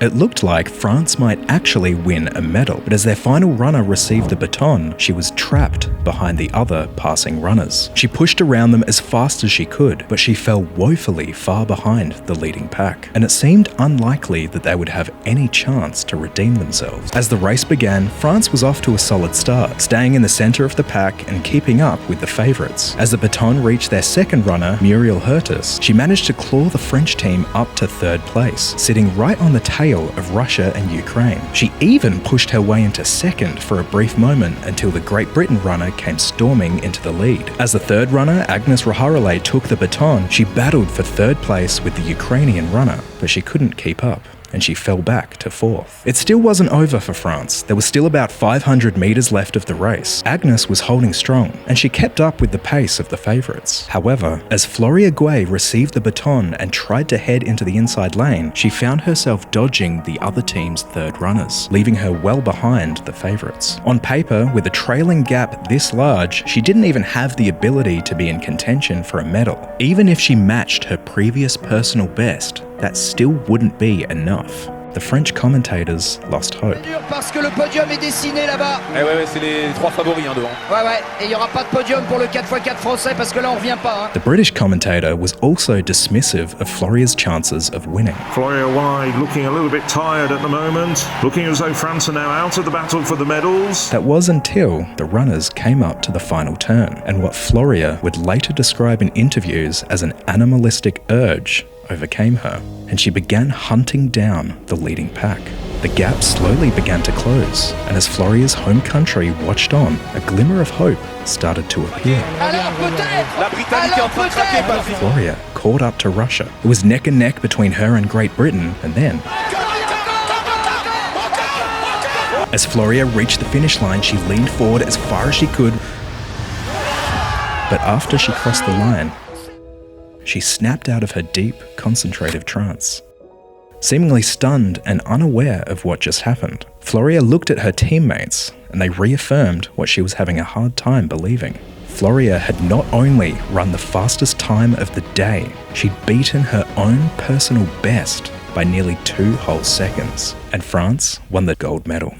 It looked like France might actually win a medal, but as their final runner received the baton, she was trapped behind the other passing runners. She pushed around them as fast as she could, but she fell woefully far behind the leading pack, and it seemed unlikely that they would have any chance to redeem themselves. As the race began, France was off to a solid start, staying in the center of the pack and keeping up with the favorites. As the baton reached their second runner, Muriel Hurtis, she managed to claw the French team up to third place, sitting right on the tail of Russia and Ukraine. She even pushed her way into second for a brief moment until the Great Britain runner came storming into the lead. As the third runner, Agnes Raharele, took the baton, she battled for third place with the Ukrainian runner, but she couldn't keep up, and she fell back to fourth. It still wasn't over for France. There was still about 500 metres left of the race. Agnes was holding strong, and she kept up with the pace of the favourites. However, as Floria Guei received the baton and tried to head into the inside lane, she found herself dodging the other team's third runners, leaving her well behind the favourites. On paper, with a trailing gap this large, she didn't even have the ability to be in contention for a medal. Even if she matched her previous personal best, that still wouldn't be enough. The French commentators lost hope. Parce que le podium est dessiné là-bas. Ouais, c'est les trois favoris devant. Ouais, et il y aura pas de podium pour le 4x4 français parce que là on revient pas. The British commentator was also dismissive of Floria's chances of winning. Floria Guei looking a little bit tired at the moment, looking as though France are now out of the battle for the medals. That was until the runners came up to the final turn, and what Floria would later describe in interviews as an animalistic urge overcame her, and she began hunting down the leading pack. The gap slowly began to close, and as Floria's home country watched on, a glimmer of hope started to appear. Floria caught up to Russia. It was neck and neck between her and Great Britain, and then, as Floria reached the finish line, she leaned forward as far as she could, but after she crossed the line, she snapped out of her deep, concentrative trance. Seemingly stunned and unaware of what just happened, Floria looked at her teammates and they reaffirmed what she was having a hard time believing. Floria had not only run the fastest time of the day, she'd beaten her own personal best by nearly 2 whole seconds, and France won the gold medal.